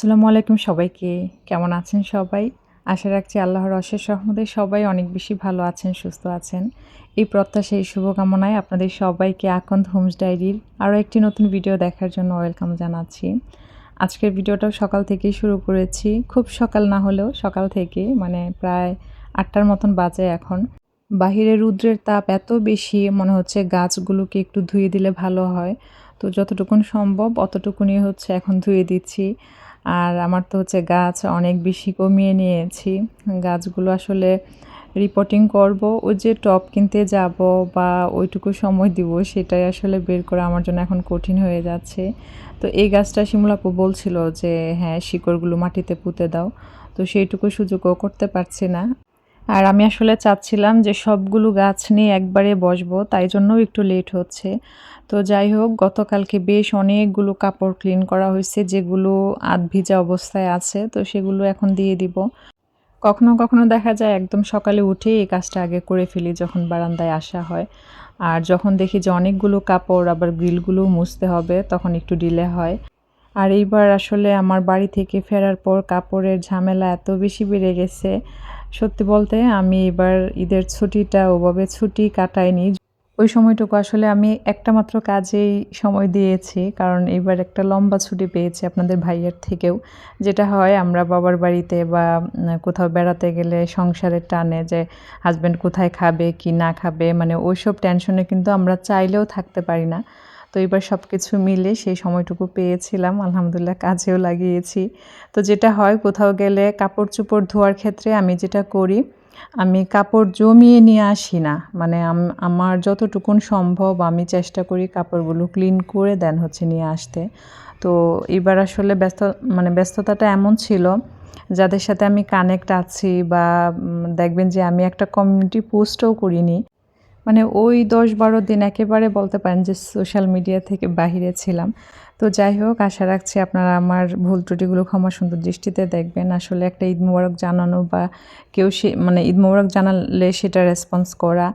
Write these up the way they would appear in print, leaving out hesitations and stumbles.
আসসালামু আলাইকুম সবাইকে। কেমন আছেন সবাই? আশা রাখছি আল্লাহর অশেষ রহমতে সবাই অনেক বেশি ভালো আছেন, সুস্থ আছেন। এই প্রত্যাশায় শুভকামনায় আপনাদের সবাইকে আকন্দ হোমস ডায়েরির আরও একটি নতুন ভিডিও দেখার জন্য ওয়েলকাম জানাচ্ছি। আজকের ভিডিওটাও সকাল থেকেই শুরু করেছি। খুব সকাল না হলেও সকাল থেকে মানে প্রায় ৮টার মতন বাজে এখন। বাহিরে রৌদ্রের তাপ এত বেশি মনে হচ্ছে গাছগুলোকে একটু ধুয়ে দিলে ভালো হয়। তো যতটুকুন সম্ভব অতটুকুনি হচ্ছে এখন ধুয়ে দিচ্ছি। আর আমার তো হচ্ছে গাছ অনেক বেশি কমিয়ে নিয়েছি। গাছগুলো আসলে রিপোর্টিং করব, ওই যে টব কিনতে যাব বা ওইটুকু সময় দিব সেটাই আসলে বের করা আমার জন্য এখন কঠিন হয়ে যাচ্ছে। তো এই গাছটা শিমুল আপু বলছিল যে হ্যাঁ শিকড়গুলো মাটিতে পুঁতে দাও, তো সেইটুকু সুযোগও করতে পারছি না। আর আমি আসলে চাচ্ছিলাম যে সবগুলো গাছ নিয়ে একবারে বসবো, তাই জন্যও একটু লেট হচ্ছে। তো যাই হোক, গতকালকে বেশ অনেকগুলো কাপড় ক্লিন করা হয়েছে যেগুলো আধ ভিজা অবস্থায় আছে, তো সেগুলো এখন দিয়ে দিব। কখনো কখনো দেখা যায় একদম সকালে উঠেই এই কাজটা আগে করে ফেলি যখন বারান্দায় আসা হয়। আর যখন দেখি যে অনেকগুলো কাপড় আবার গ্রিলগুলো মুছতে হবে তখন একটু ডিলে হয়। আর এইবার আসলে আমার বাড়ি থেকে ফেরার পর কাপড়ের ঝামেলা এত বেশি বেড়ে গেছে। সত্যি বলতে আমি এবার ঈদের ছুটিটা ওভাবে ছুটি কাটাইনি। ওই সময়টুকু আসলে আমি একটা মাত্র কাজেই সময় দিয়েছি, কারণ এবার একটা লম্বা ছুটি পেয়েছি আপনাদের ভাইয়ের থেকেও। যেটা হয় আমরা বাবার বাড়িতে বা কোথাও বেড়াতে গেলে সংসারের টানে যে হাজব্যান্ড কোথায় খাবে কি না খাবে, মানে ওইসব টেনশনে কিন্তু আমরা চাইলেও থাকতে পারি না। তো এবার সব কিছু মিলে সেই সময়টুকু পেয়েছিলাম, আলহামদুলিল্লাহ কাজেও লাগিয়েছি। তো যেটা হয় কোথাও গেলে কাপড় চোপড় ধোয়ার ক্ষেত্রে আমি যেটা করি, আমি কাপড় জমিয়ে নিয়ে আসি না। মানে আমার যতটুকুন সম্ভব আমি চেষ্টা করি কাপড়গুলো ক্লিন করে দেন হচ্ছে নিয়ে আসতে। তো এবার আসলে ব্যস্ততাটা এমন ছিল, যাদের সাথে আমি কানেক্ট আছি বা দেখবেন যে আমি একটা কমিউনিটি পোস্টও করিনি। মানে ওই ১০-১২ দিন একেবারে বলতে পারেন যে সোশ্যাল মিডিয়া থেকে বাহিরে ছিলাম। তো যাই হোক, আশা রাখছি আপনারা আমার ভুল ত্রুটিগুলো ক্ষমা সুন্দর দৃষ্টিতে দেখবেন। আসলে একটা ঈদ মোবারক জানানো বা কেউ মানে ঈদ মোবারক জানালে সেটা রেসপন্স করা,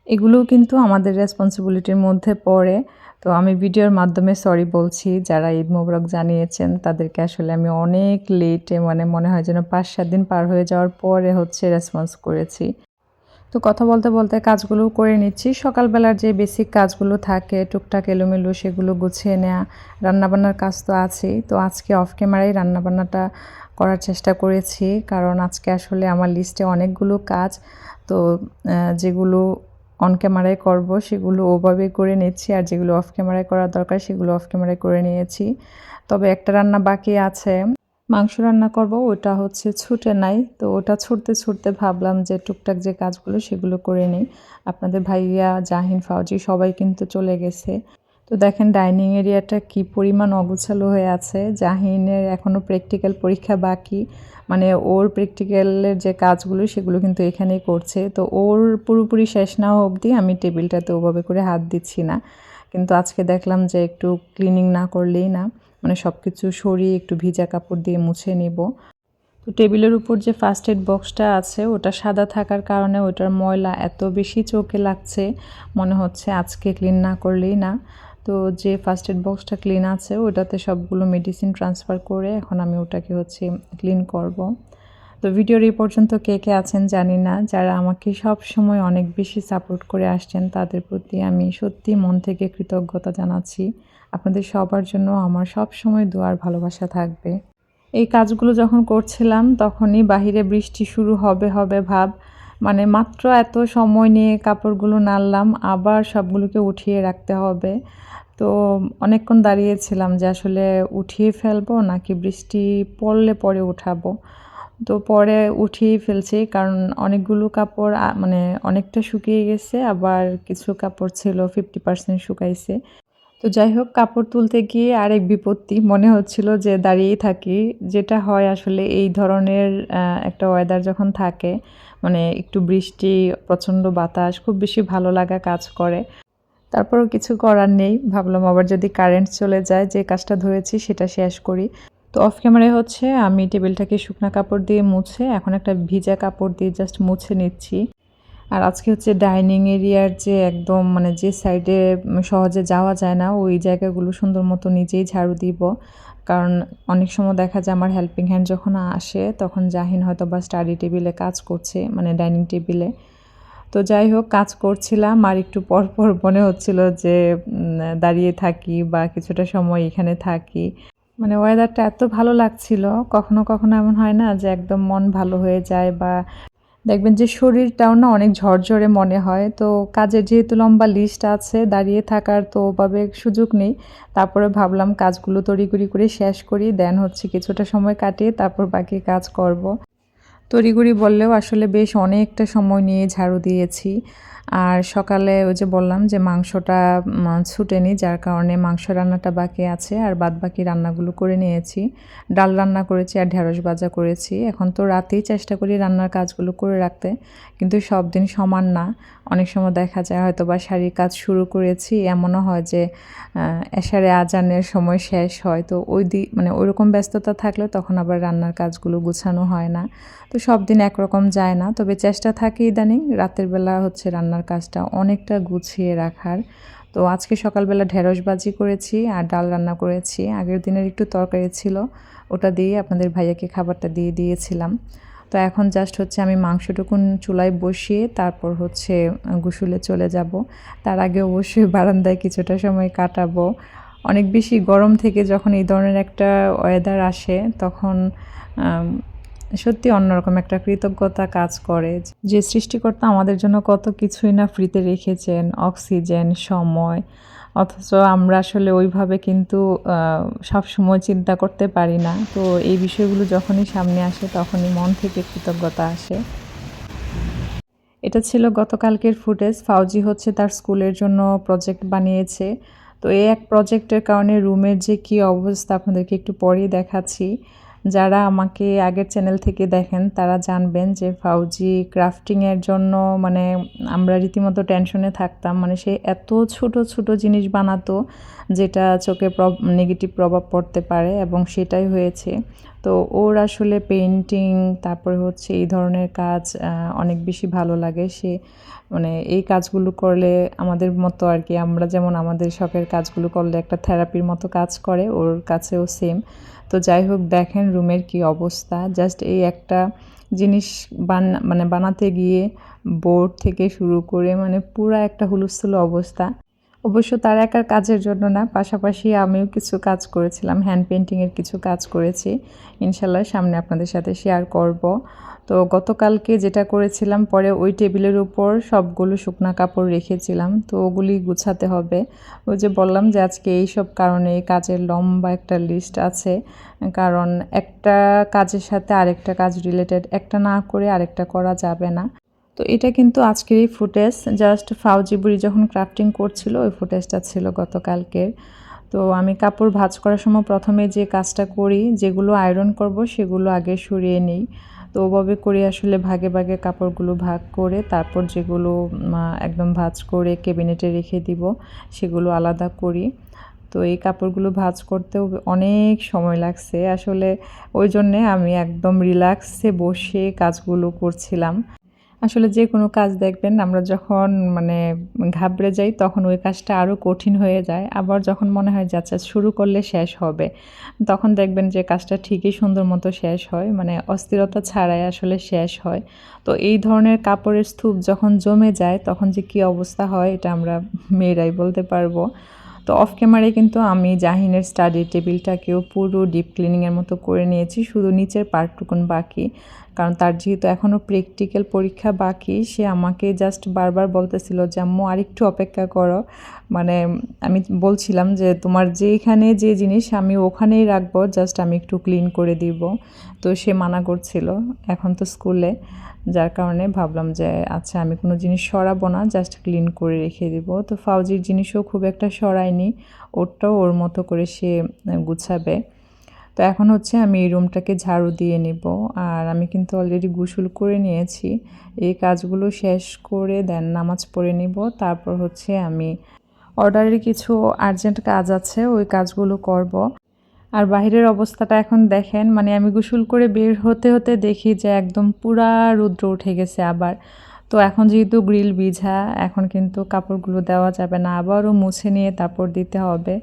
এগুলোও কিন্তু আমাদের রেসপন্সিবিলিটির মধ্যে পড়ে। তো আমি ভিডিওর মাধ্যমে সরি বলছি যারা ঈদ মোবারক জানিয়েছেন তাদেরকে। আসলে আমি অনেক লেটে, মানে মনে হয় যেন ৫-৭ দিন পার হয়ে যাওয়ার পরে হচ্ছে রেসপন্স করেছি। তো কথা বলতে বলতে কাজগুলোও করে নিচ্ছি। সকালবেলার যে বেসিক কাজগুলো থাকে টুকটাক এলোমেলো সেগুলো গুছিয়ে নেওয়া, রান্নাবান্নার কাজ তো আছেই। তো আজকে অফ ক্যামেরায় রান্নাবান্নাটা করার চেষ্টা করেছি, কারণ আজকে আসলে আমার লিস্টে অনেকগুলো কাজ। তো যেগুলো অন ক্যামেরায় করব সেগুলো ওভাবেই করে নিচ্ছি, আর যেগুলো অফ ক্যামেরায় করা দরকার সেগুলো অফ ক্যামেরায় করে নিয়েছি। তবে একটা রান্না বাকি আছে, মাংস রান্না করব, ওটা হচ্ছে ছুটে নাই। তো ওটা ছুটতে ছুটতে ভাবলাম যে টুকটাক যে কাজগুলো সেগুলো করে নিই। আপনাদের ভাইয়া, জাহিন, ফাউজি সবাই কিন্তু চলে গেছে। তো দেখেন ডাইনিং এরিয়াটা কি পরিমাণ অগোছালো হয়ে আছে। জাহিনের এখনও প্র্যাকটিক্যাল পরীক্ষা বাকি, মানে ওর প্র্যাকটিক্যালের যে কাজগুলো সেগুলো কিন্তু এখানেই করছে। তো ওর পুরোপুরি শেষ না হওয়া অবধি আমি টেবিলটাতে ওভাবে করে হাত দিচ্ছি না। কিন্তু আজকে দেখলাম যে একটু ক্লিনিং না করলেই না, মানে সব কিছু সরিয়ে একটু ভিজা কাপড় দিয়ে মুছে নিব। তো টেবিলের উপর যে ফার্স্ট এড বক্সটা আছে ওটা সাদা থাকার কারণে ওটার ময়লা এত বেশি চোখে লাগছে, মনে হচ্ছে আজকে ক্লিন না করলেই না। তো যে ফার্স্ট এড বক্সটা ক্লিন আছে ওটাতে সবগুলো মেডিসিন ট্রান্সফার করে এখন আমি ওটাকে হচ্ছে ক্লিন করব। তো ভিডিওর এই পর্যন্ত কে কে আছেন জানি না, যারা আমাকে সব সময় অনেক বেশি সাপোর্ট করে আসছেন তাদের প্রতি আমি সত্যি মন থেকে কৃতজ্ঞতা জানাচ্ছি। আপনাদের সবার জন্য আমার সব সময় দোয়ার ভালোবাসা থাকবে। এই কাজগুলো যখন করছিলাম তখনই বাহিরে বৃষ্টি শুরু হবে হবে ভাব, মানে মাত্র এত সময় নিয়ে কাপড়গুলো নাড়লাম, আবার সবগুলোকে উঠিয়ে রাখতে হবে। তো অনেকক্ষণ দাঁড়িয়েছিলাম যে আসলে উঠিয়ে ফেলবো নাকি বৃষ্টি পড়লে পরে উঠাবো। তো পরে উঠিয়ে ফেলছি, কারণ অনেকগুলো কাপড় মানে অনেকটা শুকিয়ে গেছে, আবার কিছু কাপড় ছিল 50% শুকাইছে। তো যাই হোক, কাপড় তুলতে গিয়ে আরেক বিপত্তি, মনে হচ্ছিল যে দাঁড়িয়েই থাকি। যেটা হয় আসলে এই ধরনের একটা ওয়েদার যখন থাকে, মানে একটু বৃষ্টি, প্রচণ্ড বাতাস, খুব বেশি ভালো লাগা কাজ করে। তারপরেও কিছু করার নেই, ভাবলাম আবার যদি কারেন্ট চলে যায় যে কাজটা ধরেছি সেটা শেষ করি। তো অফ ক্যামেরায় হচ্ছে আমি টেবিলটাকে শুকনা কাপড় দিয়ে মুছে এখন একটা ভিজা কাপড় দিয়ে জাস্ট মুছে নিচ্ছি। আর আজকে হচ্ছে ডাইনিং এরিয়ার যে একদম মানে যে সাইডে সহজে যাওয়া যায় না ওই জায়গাগুলো সুন্দর মতো নিজেই ঝাড়ু দিব। কারণ অনেক সময় দেখা যায় আমার হেল্পিং হ্যান্ড যখন আসে তখন জাহিন হয়তো বা স্টাডি টেবিলে কাজ করছে, মানে ডাইনিং টেবিলে। তো যাই হোক, কাজ করছিলাম আর একটু পর পর মনে হচ্ছিল যে দাঁড়িয়ে থাকি বা কিছুটা সময় এখানে থাকি। মানে ওয়েদারটা এত ভালো লাগছিল, কখনো কখনো এমন হয় না যে একদম মন ভালো হয়ে যায়, বা দেখবেন যে শরীরটাও না অনেক ঝরঝরে মনে হয়। তো কাজের যেহেতু লম্বা লিস্ট আছে, দাঁড়িয়ে থাকার তো ওভাবে সুযোগ নেই। তারপরে ভাবলাম কাজগুলো তড়িঘড়ি করে শেষ করি, দেন হচ্ছে কিছুটা সময় কাটিয়ে তারপর বাকি কাজ করব। তড়িঘড়ি বললেও আসলে বেশ অনেকটা সময় নিয়ে ঝাড়ু দিয়েছি। আর সকালে ওই যে বললাম যে মাংসটা ছুটেনি, যার কারণে মাংস রান্নাটা বাকি আছে, আর বাদবাকি রান্নাগুলো করে নিয়েছি। ডাল রান্না করেছি আর ঢেঁড়স ভাজা করেছি। এখন তো রাতেই চেষ্টা করি রান্নার কাজগুলো করে রাখতে, কিন্তু সব দিন সমান না। অনেক সময় দেখা যায় হয়তো বা শাড়ির কাজ শুরু করেছি, এমনও হয় যে এশারে আজানের সময় শেষ হয়। তো মানে ওইরকম ব্যস্ততা থাকলে তখন আবার রান্নার কাজগুলো গুছানো হয় না। তো সব দিন একরকম যায় না, তবে চেষ্টা থাকে ইদানিং রাতের বেলা হচ্ছে রান্নার কাজটা অনেকটা গুছিয়ে রাখার। তো আজকে সকালবেলা ঢেঁড়স ভাজি করেছি আর ডাল রান্না করেছি। আগের দিনের একটু তরকারি ছিল, ওটা দিয়ে আপনাদের ভাইয়াকে খাবারটা দিয়ে দিয়েছিলাম। তো এখন জাস্ট হচ্ছে আমি মাংসটুকুন চুলায় বসিয়ে তারপর হচ্ছে গোসলে চলে যাব। তার আগে অবশ্যই বারান্দায় কিছুটা সময় কাটাবো। অনেক বেশি গরম থেকে যখন এই ধরনের একটা ওয়েদার আসে তখন সত্যি অন্যরকম একটা কৃতজ্ঞতা কাজ করে যে সৃষ্টিকর্তা আমাদের জন্য কত কিছুই না ফ্রিতে রেখেছেন, অক্সিজেন, সময়। অথচ আমরা আসলে ওইভাবে কিন্তু সবসময় চিন্তা করতে পারি না। তো এই বিষয়গুলো যখনই সামনে আসে তখনই মন থেকে কৃতজ্ঞতা আসে। এটা ছিল গতকালকের ফুটেজ। ফাউজি হচ্ছে তার স্কুলের জন্য প্রজেক্ট বানিয়েছে। তো এই এক প্রজেক্টের কারণে রুমের যে কী অবস্থা আপনাদেরকে একটু পরেই দেখাচ্ছি। যারা আমাকে আগের চ্যানেল থেকে দেখেন তারা জানবেন যে ফাউজি ক্রাফটিংয়ের জন্য মানে আমরা রীতিমতো টেনশনে থাকতাম। মানে সে এত ছোট ছোট জিনিস বানাতো যেটা চোখে নেগেটিভ প্রভাব পড়তে পারে, এবং সেটাই হয়েছে। তো ওর আসলে পেইন্টিং, তারপরে হচ্ছে এই ধরনের কাজ অনেক বেশি ভালো লাগে। সে মানে এই কাজগুলো করলে আমাদের মতো আর কি, আমরা যেমন আমাদের শখের কাজগুলো করলে একটা থেরাপির মতো কাজ করে, ওর কাছেও সেম। তো যাই হোক, দেখেন রুমের কি অবস্থা। জাস্ট এই একটা জিনিস মানে বানাতে গিয়ে বোর্ড থেকে শুরু করে মানে পুরা একটা হুলস্থুল অবস্থা। অবশ্য তার একার কাজের জন্য না, পাশাপাশি আমিও কিছু কাজ করেছিলাম, হ্যান্ড পেইন্টিংয়ের কিছু কাজ করেছি। ইনশাল্লাহ সামনে আপনাদের সাথে শেয়ার করব। তো গতকালকে যেটা করেছিলাম, পরে ওই টেবিলের উপর সবগুলো শুকনা কাপড় রেখেছিলাম, তো ওগুলি গুছাতে হবে। ওই যে বললাম যে আজকে এই সব কারণে কাজের লম্বা একটা লিস্ট আছে, কারণ একটা কাজের সাথে আরেকটা কাজ রিলেটেড, একটা না করে আরেকটা করা যাবে না। তো এটা কিন্তু আজকেরই ফুটেজ, জাস্ট ফাউজি বুড়ি যখন ক্রাফটিং করছিল ওই ফুটেজটা ছিল গতকালকের। তো আমি কাপড় ভাঁজ করার সময় প্রথমে যে কাজটা করি, যেগুলো আয়রন করব সেগুলো আগে সরিয়ে নিই। তো ওভাবে করে আসলে ভাগে ভাগে কাপড়গুলো ভাগ করে তারপর যেগুলো একদম ভাঁজ করে ক্যাবিনেটে রেখে দিব সেগুলো আলাদা করি। তো এই কাপড়গুলো ভাঁজ করতেও অনেক সময় লাগছে আসলে, ওই জন্যে আমি একদম রিল্যাক্সে বসে কাজগুলো করছিলাম। আসলে যে কোনো কাজ দেখবেন আমরা যখন মানে ঘাবড়ে যাই তখন ওই কাজটা আরও কঠিন হয়ে যায়। আবার যখন মনে হয় যে আচ্ছা শুরু করলে শেষ হবে, তখন দেখবেন যে কাজটা ঠিকই সুন্দর মতো শেষ হয়, মানে অস্থিরতা ছাড়াই আসলে শেষ হয়। তো এই ধরনের কাপড়ের স্তূপ যখন জমে যায় তখন যে কী অবস্থা হয় এটা আমরা মেয়েরাই বলতে পারবো। তো অফ ক্যামেরায় কিন্তু আমি জাহিনের স্টাডি টেবিলটাকেও পুরো ডিপ ক্লিনিংয়ের মতো করে নিয়েছি, শুধু নিচের পার্টটুকুন বাকি। কারণ তার যেহেতু এখনও প্র্যাকটিক্যাল পরীক্ষা বাকি, সে আমাকে জাস্ট বারবার বলতেছিল যে আম্মু আরেকটু অপেক্ষা করো। মানে আমি বলছিলাম যে তোমার যেখানে যে জিনিস আমি ওখানেই রাখবো, জাস্ট আমি একটু ক্লিন করে দিব। তো সে মানা করছিল, এখন তো স্কুলে, যার কারণে ভাবলাম যে আচ্ছা আমি কোনো জিনিস সরাবো না, জাস্ট ক্লিন করে রেখে দিব। তো ফাউজির জিনিসও খুব একটা সরায়নি, ওরটাও ওর মতো করে সে গুছাবে। তো এখন হচ্ছে আমি এই রুমটাকে ঝাড়ু দিয়ে নিব, আর আমি কিন্তু অলরেডি গোসল করে নিয়েছি। এই কাজগুলো শেষ করে দেন নামাজ পড়ে নিব, তারপর হচ্ছে আমি অর্ডারের কিছু আর্জেন্ট কাজ আছে ওই কাজগুলো করব। আর বাইরের অবস্থাটা এখন দেখেন, মানে আমি গোসল করে বের হতে হতে দেখি যে একদম পুরা রৌদ্র উঠে গেছে আবার। তো এখন যেহেতু গ্রিল ভিজা, এখন কিন্তু কাপড়গুলো দেওয়া যাবে না, আবারও মুছে নিয়ে তারপর দিতে হবে।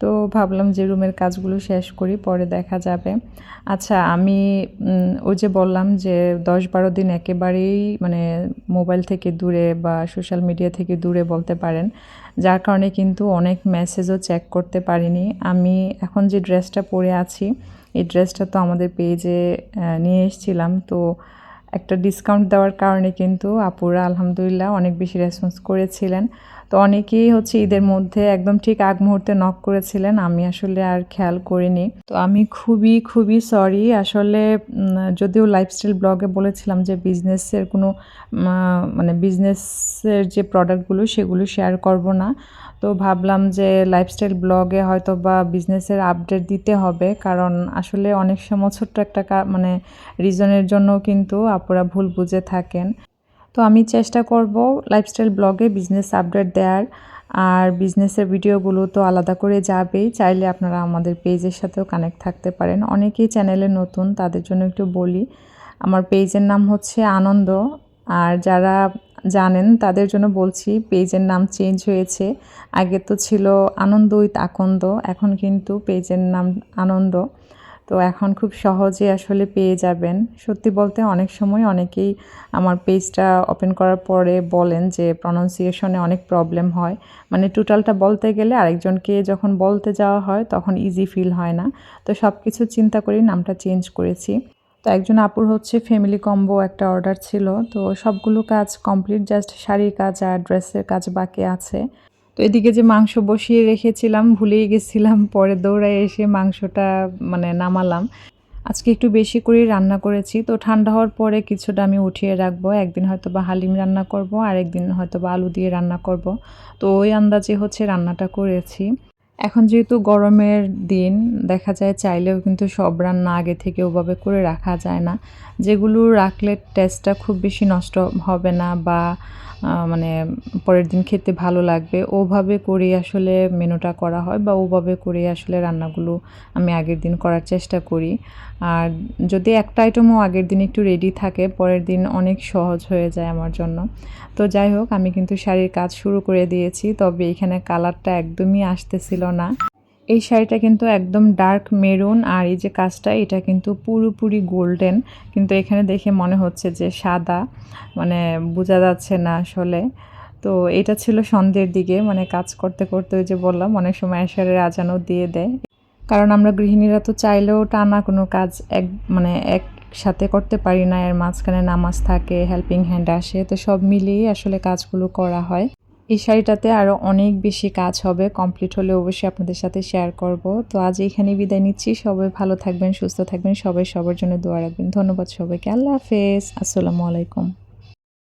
তো ভাবলাম যে রুমের কাজগুলো শেষ করি, পরে দেখা যাবে। আচ্ছা, আমি ওই যে বললাম যে 10-12 দিন একেবারেই মানে মোবাইল থেকে দূরে বা সোশ্যাল মিডিয়া থেকে দূরে বলতে পারেন, যার কারণে কিন্তু অনেক মেসেজও চেক করতে পারিনি। আমি এখন যে ড্রেসটা পরে আছি, এই ড্রেসটা তো আমাদের পেজে নিয়ে এসেছিলাম, তো একটা ডিসকাউন্ট দেওয়ার কারণে কিন্তু আপুরা আলহামদুলিল্লাহ অনেক বেশি রেসপন্স করেছিলেন। তো অনেকেই হচ্ছে ঈদের মধ্যে একদম ঠিক আগ মুহূর্তে নক করেছিলেন, আমি আসলে আর খেয়াল করিনি। তো আমি খুবই খুবই সরি আসলে। যদিও লাইফস্টাইল ব্লগে বলেছিলাম যে বিজনেসের কোনো মানে বিজনেসের যে প্রোডাক্টগুলো সেগুলো শেয়ার করব না, তো ভাবলাম যে লাইফস্টাইল ব্লগে হয়তো বা বিজনেসের আপডেট দিতে হবে, কারণ আসলে অনেক সময় ছোট্ট একটা মানে রিজনের জন্য কিন্তু আপুরা ভুল বুঝে থাকেন। তো আমি চেষ্টা করব লাইফস্টাইল ব্লগে বিজনেস আপডেট দেওয়ার, আর বিজনেসের ভিডিওগুলো তো আলাদা করে যাবেই, চাইলে আপনারা আমাদের পেজের সাথেও কানেক্ট থাকতে পারেন। অনেকেই চ্যানেলে নতুন, তাদের জন্য একটু বলি, আমার পেজের নাম হচ্ছে আনন্দ। আর যারা জানেন তাদের জন্য বলছি, পেজের নাম চেঞ্জ হয়েছে। আগে তো ছিল আনন্দ উইথ আকন্দ, এখন কিন্তু পেজের নাম আনন্দ। তো এখন খুব সহজে আসলে পেয়ে যাবেন। সত্যি বলতে অনেক সময় অনেকেই আমার পেজটা ওপেন করার পরে বলেন যে প্রনাউন্সিয়েশনে অনেক প্রবলেম হয়, মানে টোটালটা বলতে গেলে আরেকজনকে যখন বলতে যাওয়া হয় তখন ইজি ফিল হয় না। তো সব কিছু চিন্তা করেই নামটা চেঞ্জ করেছি। তো একজন আপুর হচ্ছে ফ্যামিলি কম্বো একটা অর্ডার ছিল, তো সবগুলো কাজ কমপ্লিট, জাস্ট শাড়ির কাজ আর ড্রেসের কাজ বাকি আছে। তো এদিকে যে মাংস বসিয়ে রেখেছিলাম ভুলেই গেছিলাম, পরে দৌড়ায় এসে মাংসটা মানে নামালাম। আজকে একটু বেশি করেই রান্না করেছি, তো ঠান্ডা হওয়ার পরে কিছুটা আমি উঠিয়ে রাখবো। একদিন হয়তো বা হালিম রান্না করব, আর একদিন হয়তো বা আলু দিয়ে রান্না করব। তো ওই আন্দাজে হচ্ছে রান্নাটা করেছি। এখন যেহেতু গরমের দিন, দেখা যায় চাইলেও কিন্তু সব রান্না আগে থেকে ওভাবে করে রাখা যায় না। যেগুলো রাখলে টেস্টটা খুব বেশি নষ্ট হবে না বা মানে পরের দিন খেতে ভালো লাগবে, ওভাবে করেই আসলে মেনুটা করা হয়, বা ওভাবে করেই আসলে রান্নাগুলো আমি আগের দিন করার চেষ্টা করি। আর যদি একটা আইটেমও আগের দিন একটু রেডি থাকে, পরের দিন অনেক সহজ হয়ে যায় আমার জন্য। তো যাই হোক, আমি কিন্তু শাড়ির কাজ শুরু করে দিয়েছি, তবে এখানে কালারটা একদমই আসতেছিল না। এই শাড়িটা কিন্তু একদম ডার্ক মেরুন, আর এই যে কাজটা এটা কিন্তু পুরোপুরি গোল্ডেন, কিন্তু এখানে দেখে মনে হচ্ছে যে সাদা, মানে বোঝা যাচ্ছে না আসলে। তো এটা ছিল সন্ধ্যের দিকে, মানে কাজ করতে করতে ওই যে বললাম অনেক সময় এশারের আজানও দিয়ে দেয়, কারণ আমরা গৃহিণীরা তো চাইলেও টানা কোনো কাজ মানে একসাথে করতে পারি না, এর মাঝখানে নামাজ থাকে, হেল্পিং হ্যান্ড আসে, তো সব মিলিয়ে আসলে কাজগুলো করা হয়। এই শাড়িটাতে আরও অনেক বেশি কাজ হবে, কমপ্লিট হলে অবশ্যই আপনাদের সাথে শেয়ার করব। তো আজ এখানেই বিদায় নিচ্ছি, সবাই ভালো থাকবেন, সুস্থ থাকবেন, সবাই সবার জন্য দোয়া রাখবেন। ধন্যবাদ সবাইকে, আল্লাহ হাফেজ, আসসালামু আলাইকুম।